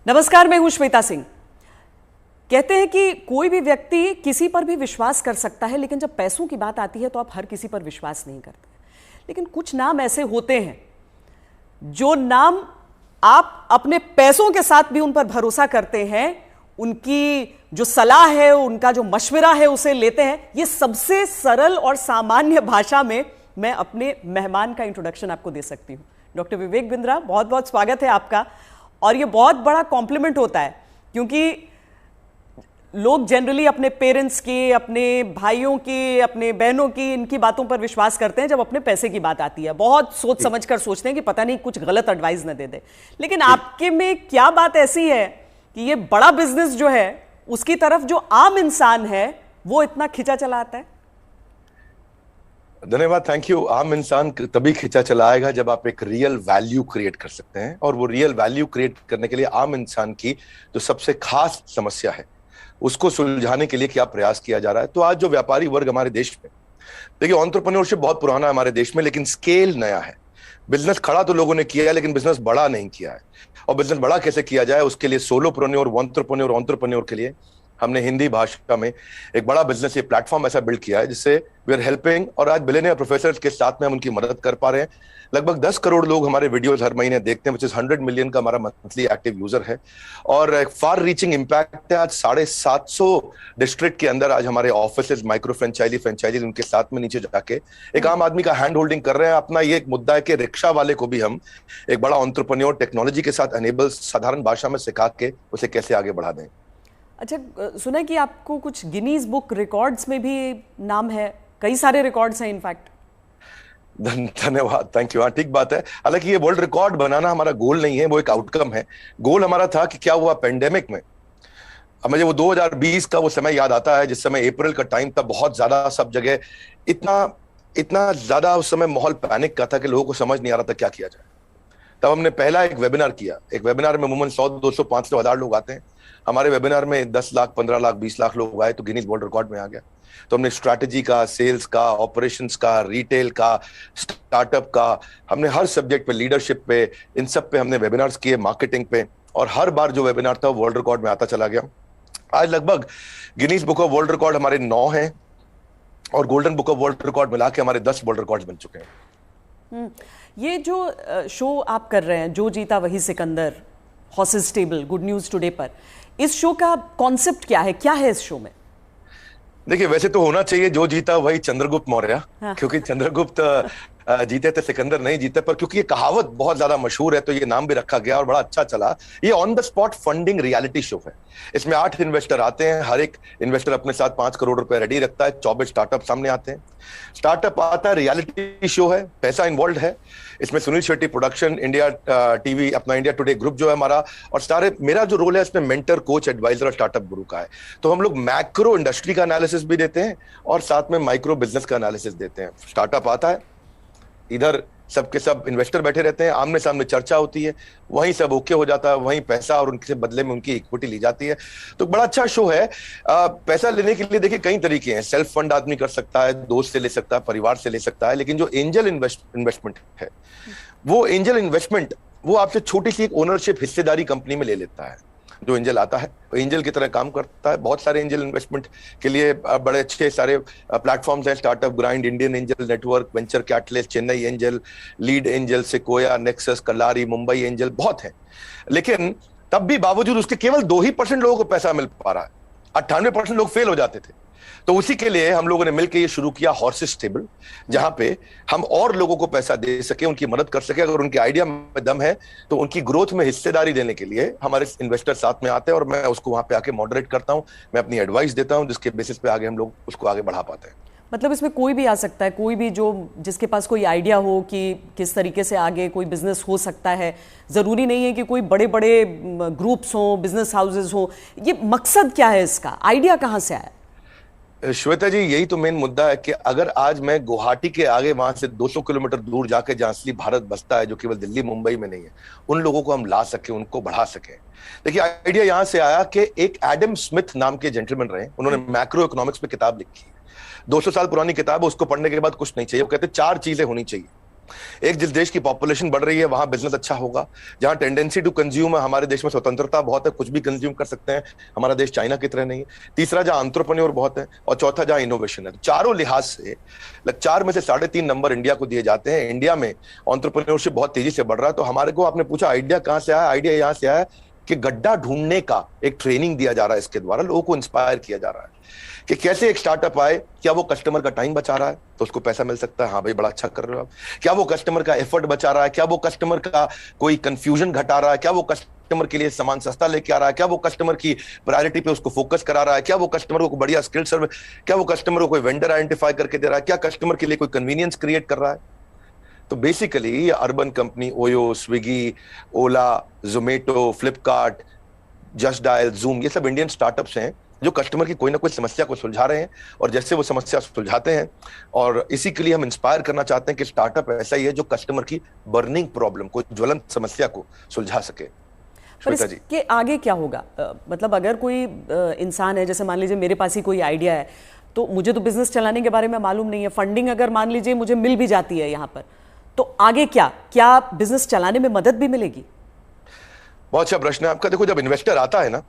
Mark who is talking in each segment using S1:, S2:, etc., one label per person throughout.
S1: नमस्कार, मैं हूं श्वेता सिंह। कहते हैं कि कोई भी व्यक्ति किसी पर भी विश्वास कर सकता है, लेकिन जब पैसों की बात आती है तो आप हर किसी पर विश्वास नहीं करते। लेकिन कुछ नाम ऐसे होते हैं जो नाम आप अपने पैसों के साथ भी उन पर भरोसा करते हैं, उनकी जो सलाह है, उनका जो मशवरा है उसे लेते हैं। ये सबसे सरल और सामान्य भाषा में मैं अपने मेहमान का इंट्रोडक्शन आपको दे सकती हूँ। डॉक्टर विवेक बिंद्रा, बहुत बहुत स्वागत है आपका। और ये बहुत बड़ा कॉम्प्लीमेंट होता है क्योंकि लोग जनरली अपने पेरेंट्स की, अपने भाइयों की, अपने बहनों की, इनकी बातों पर विश्वास करते हैं। जब अपने पैसे की बात आती है बहुत सोच समझ कर सोचते हैं कि पता नहीं कुछ गलत एडवाइस न दे दे। लेकिन आपके में क्या बात ऐसी है कि ये बड़ा बिजनेस जो है उसकी तरफ जो आम इंसान है वो इतना खिंचा चला आता है?
S2: धन्यवाद, थैंक यू। आम इंसान तभी खिंचा चला आएगा जब आप एक रियल वैल्यू क्रिएट कर सकते हैं, और वो रियल वैल्यू क्रिएट करने के लिए आम इंसान की जो सबसे खास समस्या है उसको सुलझाने के लिए क्या प्रयास किया जा रहा है। तो आज जो व्यापारी वर्ग हमारे देश में, देखिए, एंटरप्रेन्योरशिप बहुत पुराना है हमारे देश में, लेकिन स्केल नया है। बिजनेस खड़ा तो लोगों ने किया है, लेकिन बिजनेस बड़ा नहीं किया है। और बिजनेस बड़ा कैसे किया जाए, उसके लिए सोलोप्रेन्योर, एंटरप्रेन्योर के लिए हमने हिंदी भाषा में एक बड़ा बिजनेस, ये प्लेटफॉर्म ऐसा बिल्ड किया है जिससे वी आर हेल्पिंग, और आज बिलियनियर प्रोफेसर्स के साथ में हम उनकी मदद कर पा रहे हैं। लगभग 10 करोड़ लोग हमारे वीडियोस हर महीने देखते हैं, विच इज 100 मिलियन का हमारा मंथली एक्टिव यूजर है, और एक फार रीचिंग इम्पैक्ट है। आज 750 डिस्ट्रिक्ट के अंदर आज हमारे ऑफिस, माइक्रो फ्रेंचाइजी उनके साथ में नीचे जाके एक आम आदमी का हैंड होल्डिंग कर रहे हैं। अपना ये एक मुद्दा है कि रिक्शा वाले को भी हम एक बड़ा एंटरप्रेन्योर टेक्नोलॉजी के साथ एनेबल, साधारण भाषा में सिखा के उसे कैसे आगे बढ़ा दें।
S1: अच्छा, सुना है कि आपको कुछ गिनीज बुक रिकॉर्ड्स में भी नाम है, कई सारे रिकॉर्ड्स हैं इनफैक्ट।
S2: धन्यवाद, थैंक यू। हाँ, ठीक बात है। हालांकि ये वर्ल्ड रिकॉर्ड बनाना हमारा गोल नहीं है, वो एक आउटकम है। गोल हमारा था कि क्या हुआ पेंडेमिक में। अब मुझे वो 2020 का वो समय याद आता है जिस समय अप्रैल का टाइम था, बहुत ज्यादा सब जगह इतना ज्यादा उस समय माहौल पैनिक का था कि लोगों को समझ नहीं आ रहा था क्या किया जाए। तब हमने पहला एक वेबिनार किया। एक वेबिनार में अमूमन 100, 200, 500, 1000 लोग आते हैं। हमारे वेबिनार में 10 लाख, 15 लाख, 20 लाख लोग आए, तो गिनीज वर्ल्ड रिकॉर्ड में आ गया। तो हमने स्ट्रैटेजी का, सेल्स का, ऑपरेशंस का, रिटेल का, स्टार्टअप का, हमने हर सब्जेक्ट पे, लीडरशिप पे, इन सब पे हमने वेबिनार्स किए, मार्केटिंग पे, और हर बार जो वेबिनार था वर्ल्ड रिकॉर्ड में आता चला गया। आज लगभग Guinness book of world record हमारे 9 हैं, और golden book of world record मिला के हमारे 10 वर्ल्ड रिकॉर्ड बन चुके हैं।
S1: ये जो शो आप कर रहे हैं, जो जीता वही Sikandar, horses table, good news today पर, इस शो का कॉन्सेप्ट क्या है? क्या है इस शो में?
S2: देखिए, वैसे तो होना चाहिए जो जीता वही चंद्रगुप्त मौर्य,
S1: हाँ।
S2: क्योंकि चंद्रगुप्त जीते थे, सिकंदर नहीं जीते। पर क्योंकि ये कहावत बहुत ज्यादा मशहूर है तो ये नाम भी रखा गया और बड़ा अच्छा चला। ये on the spot funding reality show है। इसमें 8 इन्वेस्टर आते हैं, हर एक इन्वेस्टर अपने साथ 5 करोड़ रुपए रेडी रखता है। 24 स्टार्टअप सामने आते हैं। स्टार्टअप आता है, रियलिटी शो है, पैसा इन्वॉल्व है। इसमें Sunil Shetty production, India TV, अपना इंडिया टुडे ग्रुप जो है हमारा, और सारे, मेरा जो रोल है इसमें मेंटर, कोच, एडवाइजर और स्टार्टअप गुरु का है। तो हम लोग मैक्रो इंडस्ट्री का एनालिसिस भी देते हैं और साथ में माइक्रो बिजनेस का एनालिसिस देते हैं। स्टार्टअप आता है, इधर सबके सब इन्वेस्टर बैठे रहते हैं, आमने सामने चर्चा होती है, वहीं सब ओके हो जाता है, वहीं पैसा और उनके बदले में उनकी इक्विटी ली जाती है। तो बड़ा अच्छा शो है। पैसा लेने के लिए देखिए कई तरीके हैं। सेल्फ फंड आदमी कर सकता है, दोस्त से ले सकता है, परिवार से ले सकता है। लेकिन जो एंजल इन्वेस्टमेंट है, वो एंजल इन्वेस्टमेंट वो आपसे छोटी सी एक ओनरशिप, हिस्सेदारी कंपनी में ले लेता है। जो एंजल आता है वो एंजल की तरह काम करता है। बहुत सारे एंजल इन्वेस्टमेंट के लिए बड़े अच्छे सारे प्लेटफॉर्म्स हैं। Startup Grind, Indian Angel Network, Venture Catalyst, Chennai Angel, Lead Angel, Sequoia, Nexus, Kalaari, Mumbai Angel, बहुत है। लेकिन तब भी बावजूद उसके केवल 2% लोगों को पैसा मिल पा रहा है। 98% लोग फेल हो जाते थे। तो उसी के लिए हम लोगों ने मिलकर ये शुरू किया हॉर्सेस टेबल, जहां पे हम और लोगों को पैसा दे सके, उनकी मदद कर सके। अगर उनके आइडिया में दम है तो उनकी ग्रोथ में हिस्सेदारी देने के लिए हमारे इन्वेस्टर साथ में आते हैं, और मैं उसको वहां पे आके मॉडरेट करता हूं, मैं अपनी एडवाइस देता हूं, जिसके बेसिस पे आगे हम लोग उसको आगे बढ़ा पाते हैं।
S1: मतलब इसमें कोई भी आ सकता है, कोई भी जो जिसके पास कोई आइडिया हो कि किस तरीके से आगे कोई बिजनेस हो सकता है। जरूरी नहीं है कि कोई बड़े बड़े ग्रुप्स हो, बिजनेस हाउसेस हो। ये मकसद क्या है इसका? आइडिया कहां से आया?
S2: श्वेता जी, यही तो मेन मुद्दा है कि अगर आज मैं गुवाहाटी के आगे वहां से 200 किलोमीटर दूर जाके, जहां असली भारत बसता है, जो केवल दिल्ली मुंबई में नहीं है, उन लोगों को हम ला सके, उनको बढ़ा सके। देखिए, आइडिया यहां से आया कि एक एडम स्मिथ नाम के जेंटलमैन रहे, उन्होंने मैक्रो इकोनॉमिक्स पे किताब लिखी है। 200 साल पुरानी किताब है, उसको पढ़ने के बाद कुछ नहीं चाहिए। वो कहते 4 चीजें होनी चाहिए। एक जिस देश की पॉपुलेशन बढ़ रही है वहां बिजनेस अच्छा होगा, जहां टेंडेंसी टू कंज्यूम है, हमारे देश में स्वतंत्रता बहुत है, कुछ भी कंज्यूम कर सकते हैं, हमारा देश चाइना की तरह नहीं है। तीसरा, जहां एंटरप्रेन्योर बहुत है, और चौथा जहां इनोवेशन है। तो चारों लिहाज से 4 में से 3.5 नंबर इंडिया को दिए जाते हैं। इंडिया में एंटरप्रेन्योरशिप बहुत तेजी से बढ़ रहा है। तो हमारे को, आपने पूछा आइडिया कहां से आया, आइडिया यहां से आया कि गड्ढा ढूंढने का एक ट्रेनिंग दिया जा रहा है, इसके द्वारा लोगों को इंस्पायर किया जा रहा है कि कैसे एक स्टार्टअप आए, क्या वो कस्टमर का टाइम बचा रहा है तो उसको पैसा मिल सकता है, हाँ भाई बड़ा अच्छा कर रहे हो आप, क्या वो कस्टमर का एफर्ट बचा रहा है, क्या वो कस्टमर का कोई कंफ्यूजन घटा रहा है, क्या वो कस्टमर के लिए सामान सस्ता लेके आ रहा है, क्या वो कस्टमर की प्रायोरिटी पे उसको फोकस करा रहा है, क्या वो कस्टमर को बढ़िया स्किल सर्विस, क्या वो कस्टमर को कोई वेंडर आइडेंटिफाई करके दे रहा है, क्या कस्टमर के लिए कोई कन्वीनियंस क्रिएट कर रहा है। तो बेसिकली ये अर्बन कंपनी ओयो, स्विगी, ओला, जोमेटो, फ्लिपकार्ट, जस्ट डायल, जूम, ये सब इंडियन स्टार्टअप्स हैं जो कस्टमर की कोई ना कोई समस्या को सुलझा रहे हैं, और जैसे वो समस्या सुलझाते हैं, और इसी के लिए हम इंस्पायर करना चाहते हैं कि स्टार्टअप ऐसा ही है जो कस्टमर की बर्निंग प्रॉब्लम को, ज्वलंत समस्या को सुलझा सके।
S1: पर इसके आगे क्या होगा? मतलब अगर कोई इंसान है, जैसे मान लीजिए मेरे पास ही कोई आइडिया है, तो मुझे तो बिजनेस चलाने के बारे में मालूम नहीं है, फंडिंग अगर मान लीजिए मुझे मिल भी जाती है यहाँ पर, तो आगे क्या बिजनेस चलाने में मदद भी मिलेगी?
S2: बहुत अच्छा प्रश्न है आपका। देखो, जब इन्वेस्टर आता है ना,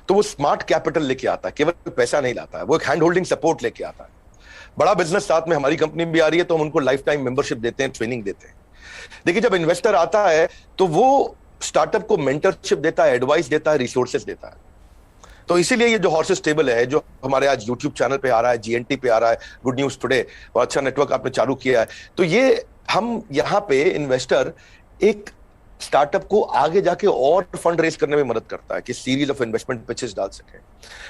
S2: तो वो स्मार्ट कैपिटल लेके आता है, केवल पैसा नहीं लाता है, वो एक हैंड होल्डिंग सपोर्ट लेके आता है। बड़ा बिजनेस साथ में, हमारी कंपनी भी आ रही है तो हम उनको लाइफ टाइम मेंबरशिप देते हैं, ट्रेनिंग देते हैं। देखिए, जब इन्वेस्टर आता है तो वो स्टार्टअप को मेंटरशिप देता है, एडवाइस देता है, रिसोर्सेज देता है। तो इसीलिए ये जो हॉर्सेस टेबल है, जो हमारे आज यूट्यूब चैनल पे आ रहा है, जीएनटी पे आ रहा है, गुड न्यूज टुडे, और अच्छा नेटवर्क आपने चालू किया है, तो ये हम यहाँ पे इन्वेस्टर एक स्टार्टअप को आगे जाके और फंड रेज करने में मदद करता है कि सीरीज ऑफ इन्वेस्टमेंट पिचेस डाल सके।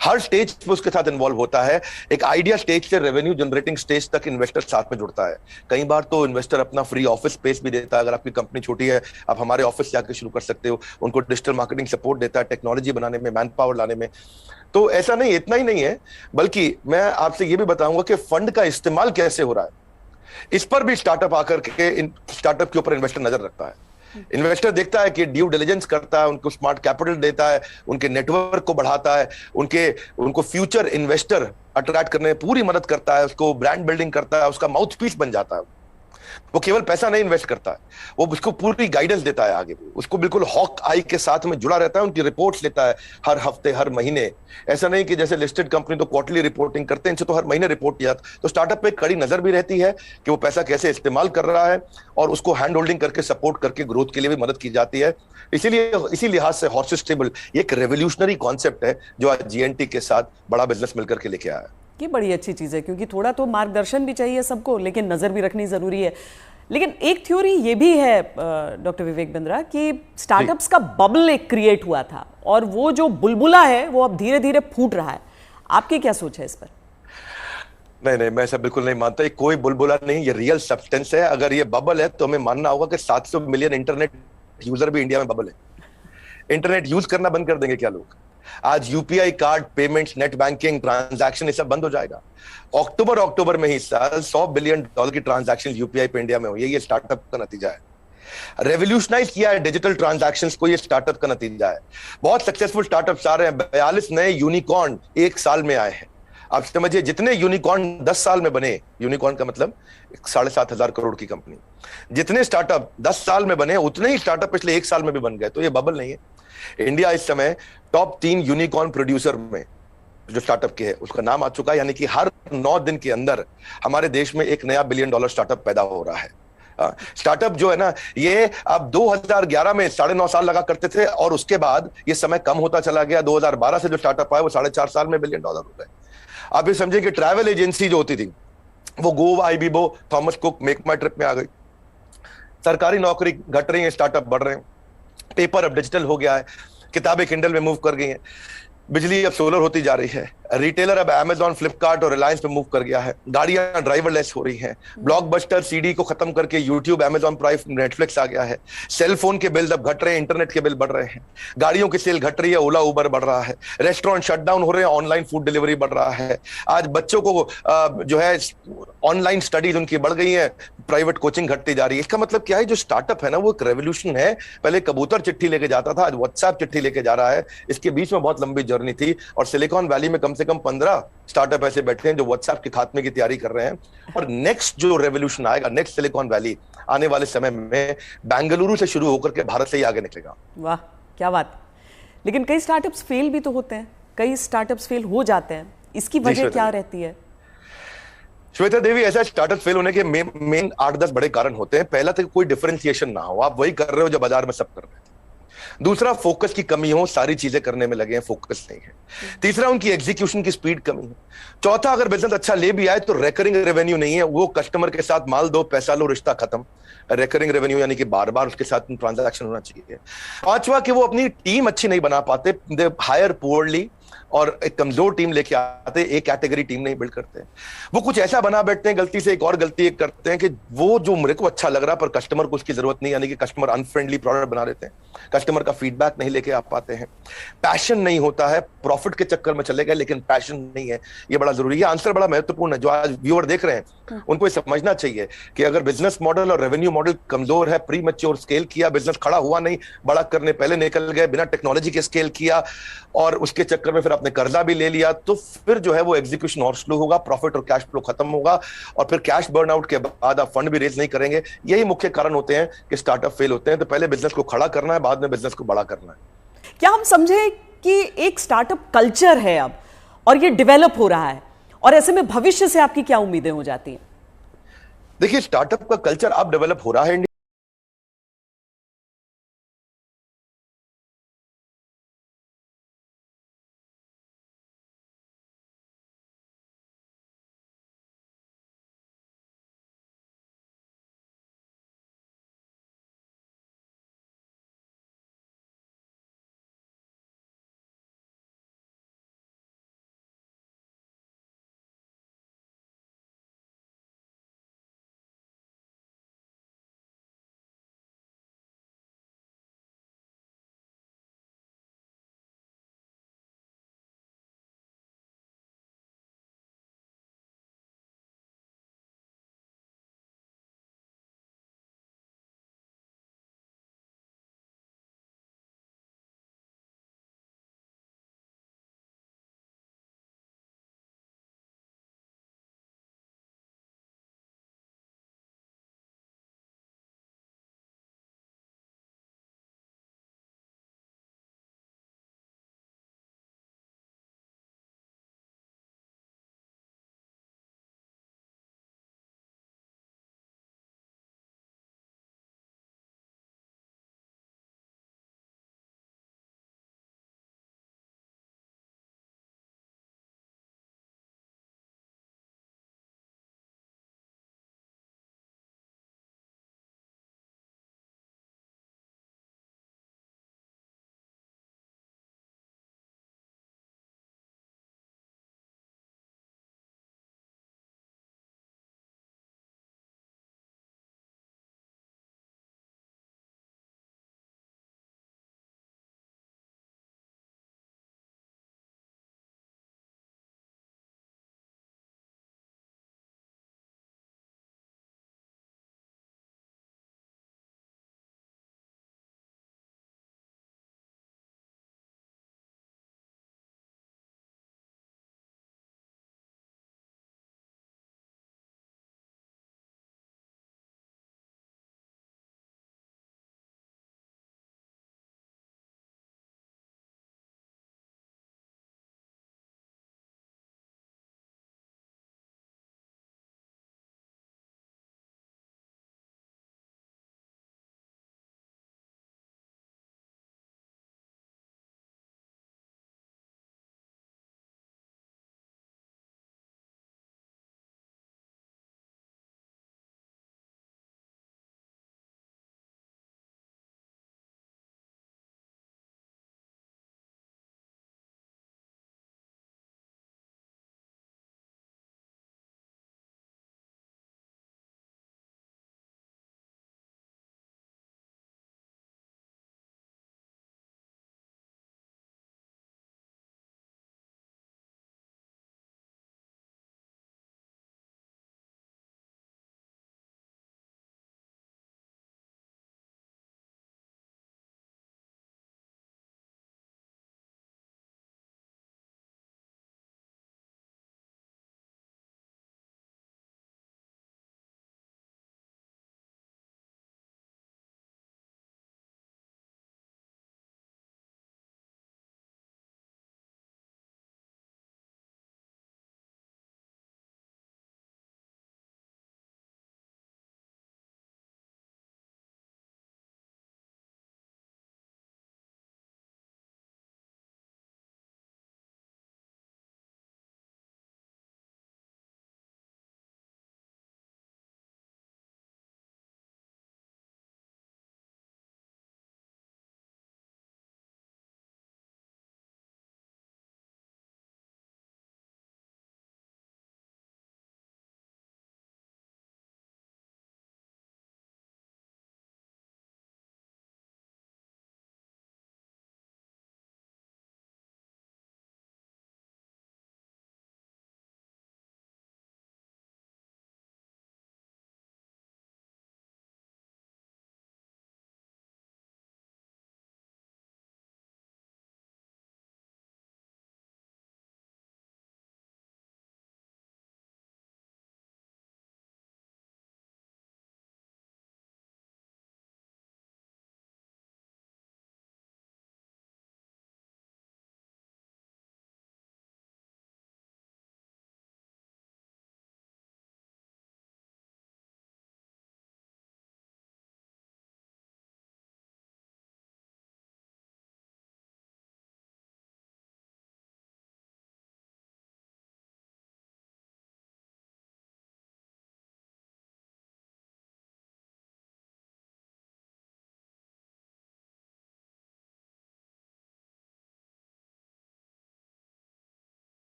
S2: हर स्टेज पे उसके साथ इन्वॉल्व होता है। एक आइडिया स्टेज से रेवेन्यू जनरेटिंग स्टेज तक इन्वेस्टर साथ में जुड़ता है। कई बार तो इन्वेस्टर अपना फ्री ऑफिस स्पेस भी देता है। अगर आपकी कंपनी छोटी है, आप हमारे ऑफिस से आकर शुरू कर सकते हो। उनको डिजिटल मार्केटिंग सपोर्ट देता है, टेक्नोलॉजी बनाने में, मैन पावर लाने में। तो ऐसा नहीं, इतना ही नहीं है, बल्कि मैं आपसे ये भी बताऊंगा कि फंड का इस्तेमाल कैसे हो रहा है, इस पर भी स्टार्टअप आकर के स्टार्टअप के ऊपर इन्वेस्टर नजर रखता है। इन्वेस्टर देखता है कि ड्यू डिलिजेंस करता है, उनको स्मार्ट कैपिटल देता है, उनके नेटवर्क को बढ़ाता है, उनको फ्यूचर इन्वेस्टर अट्रैक्ट करने में पूरी मदद करता है, उसको ब्रांड बिल्डिंग करता है, उसका माउथ पीस बन जाता है। वो केवल पैसा नहीं इन्वेस्ट करता है, वो उसको पूरी गाइडेंस देता है आगे, उसको बिल्कुल हॉक आई के साथ में जुड़ा रहता है, उनकी रिपोर्ट्स लेता है हर हफ्ते, हर महीने। ऐसा नहीं कि जैसे लिस्टेड कंपनी तो क्वार्टरली रिपोर्टिंग करते हैं, इनसे तो हर महीने रिपोर्ट किया। तो स्टार्टअप पे कड़ी नजर भी रहती है कि वो पैसा कैसे इस्तेमाल कर रहा है, और उसको हैंड होल्डिंग करके सपोर्ट करके ग्रोथ के लिए भी मदद की जाती है। इसीलिए इसी लिहाज से हॉर्सेस टेबल एक रेवोल्यूशनरी कॉन्सेप्ट है जो आज जीएनटी के साथ बड़ा बिजनेस मिलकर के लेके आया है।
S1: ये बड़ी अच्छी चीज़ है, क्योंकि थोड़ा तो मार्गदर्शन भी चाहिए सबको, लेकिन नज़र भी रखनी ज़रूरी है। लेकिन एक थ्योरी ये भी है डॉक्टर विवेक बिंद्रा कि स्टार्टअप्स का बबल एक क्रिएट हुआ था, और वो जो बुलबुला है वो अब धीरे धीरे फूट रहा है। आपकी क्या सोच है इस पर?
S2: नहीं, मैं ऐसा बिल्कुल नहीं मानता। ये कोई बुलबुला नहीं, ये रियल सब्सटेंस है। अगर ये बबल है तो हमें मानना होगा कि 700 मिलियन इंटरनेट यूजर भी इंडिया में बबल है। इंटरनेट यूज करना बंद कर देंगे क्या लोग? आज UPI card payments, net banking, transaction, ये सब बंद हो जाएगा। अक्टूबर में ही साल $100 बिलियन की ट्रांजैक्शन यूपीआई पे इंडिया में हुई है। ये स्टार्टअप का नतीजा है। रेवोल्यूशनाइज किया है डिजिटल ट्रांजैक्शंस को, ये स्टार्टअप का नतीजा है। बहुत सक्सेसफुल स्टार्टअप्स आ रहे हैं। 42 नए यूनिकॉर्न 1 साल में आए हैं। आप समझिए, जितने यूनिकॉर्न 10 साल में बने, यूनिकॉर्न का मतलब 7,500 करोड़ की कंपनी, जितने स्टार्टअप 10 साल में बने, उतने ही स्टार्टअप पिछले 1 साल में भी बन गए। तो ये बबल नहीं है। इंडिया इस समय टॉप 3 यूनिकॉर्न प्रोड्यूसर में जो स्टार्टअप के है उसका नाम आ चुका है। यानी कि हर 9 दिन के अंदर हमारे देश में एक नया $1 बिलियन स्टार्टअप पैदा हो रहा है। स्टार्टअप जो है ना, ये अब 2011 में 9.5 साल लगा करते थे, और उसके बाद ये समय कम होता चला गया। 2012 से जो स्टार्टअप आया वो 4.5 साल में $1 बिलियन हो गए। आप ये समझिए कि ट्रैवल एजेंसी जो होती थी वो Goibibo, Thomas Cook, MakeMyTrip में आ गई। सरकारी नौकरी घट रही है, स्टार्टअप बढ़ रहे हैं। पेपर अब डिजिटल हो गया है, किताबें किंडल में मूव कर गई हैं, बिजली अब सोलर होती जा रही है, रिटेलर अब अमेजॉन, फ्लिपकार्ट और रिलायंस पे मूव कर गया है, गाड़ियां ड्राइवरलेस हो रही हैं, ब्लॉकबस्टर सीडी को खत्म करके यूट्यूब, अमेजॉन प्राइम, नेटफ्लिक्स आ गया है, सेल फोन के बिल अब घट रहे हैं, इंटरनेट के बिल बढ़ रहे हैं, गाड़ियों की सेल घट रही है, ओला उबर बढ़ रहा है, रेस्टोरेंट शटडाउन हो रहे हैं, ऑनलाइन फूड डिलीवरी बढ़ रहा है। आज बच्चों को जो है ऑनलाइन स्टडीज उनकी बढ़ गई है, प्राइवेट कोचिंग घटती जा रही है। इसका मतलब क्या है? जो स्टार्टअप है ना, वो एक रेवोल्यूशन है। पहले कबूतर चिट्ठी लेके जाता था, आज व्हाट्सएप चिट्ठी लेके जा रहा है। इसके बीच में बहुत लंबी जर्नी थी, और सिलिकॉन वैली में कम से कम 15 स्टार्टअप ऐसे बैठे हैं जो व्हाट्सएप के खात्मे की तैयारी कर रहे हैं। और नेक्स्ट जो रेवोल्यूशन आएगा, नेक्स्ट सिलिकॉन वैली, आने वाले समय में बेंगलुरु से शुरू होकर के भारत से ही आगे निकलेगा।
S1: वाह, क्या बात। लेकिन कई स्टार्टअप्स फेल भी तो होते हैं, कई स्टार्टअप्स फेल हो जाते हैं, इसकी वजह क्या रहती है?
S2: श्वेता देवी, ऐसा स्टार्टअप फेल होने के मेन 8-10 बड़े कारण होते हैं। पहला तो कोई डिफरेंशिएशन ना हो, आप वही कर रहे हो जो बाजार में सब कर रहे हैं। दूसरा, फोकस की कमी हो, सारी चीजें करने में लगे हैं, फोकस नहीं है। तीसरा, उनकी एग्जीक्यूशन की स्पीड कमी है। चौथा, अगर बिजनेस अच्छा ले भी आए तो रेकरिंग रेवेन्यू नहीं है, वो कस्टमर के साथ माल दो पैसा लो रिश्ता खत्म। रेकरिंग रेवेन्यू यानी कि बार बार उसके साथ ट्रांजैक्शन होना चाहिए। पांचवा, कि वो अपनी टीम अच्छी नहीं बना पाते, दे हायर पुअरली, और एक कमजोर टीम लेके आते, एक कैटेगरी टीम नहीं बिल्ड करते। वो कुछ ऐसा बना बैठते हैं, गलती से एक और गलती एक करते हैं कि वो जो मेरे को अच्छा लग रहा पर कस्टमर को उसकी जरूरत नहीं, यानी कि कस्टमर अनफ्रेंडली प्रोडक्ट बना देते हैं, कस्टमर का फीडबैक नहीं लेके आ पाते हैं, पैशन नहीं होता है, प्रॉफिट के चक्कर में चले गए लेकिन पैशन नहीं है। ये बड़ा जरूरी है। आंसर बड़ा महत्वपूर्ण है। जो आज व्यूअर देख रहे हैं उनको ये समझना चाहिए कि अगर बिजनेस मॉडल और रेवेन्यू मॉडल कमजोर है, प्री मैच्योर स्केल किया, बिजनेस खड़ा हुआ नहीं, बड़ा करने पहले निकल गए, बिना टेक्नोलॉजी के स्केल किया और उसके चक्कर में फिर आपने कर्जा भी ले लिया, तो फिर जो है वो एग्जीक्यूशन और स्लो होगा, प्रॉफिट और कैश फ्लो खत्म होगा और फिर कैश बर्नआउट के बाद आप फंड भी रेज नहीं करेंगे। यही मुख्य कारण होते हैं कि स्टार्टअप फेल होते हैं। तो पहले बिजनेस को खड़ा करना है, बाद में बिजनेस को बड़ा करना है।
S1: क्या हम समझे कि एक स्टार्टअप कल्चर है अब और ये डेवलप हो रहा है, और ऐसे में भविष्य से आपकी क्या उम्मीदें हो जाती हैं?
S2: देखिए, स्टार्टअप का कल्चर अब डेवलप हो रहा है इंडिया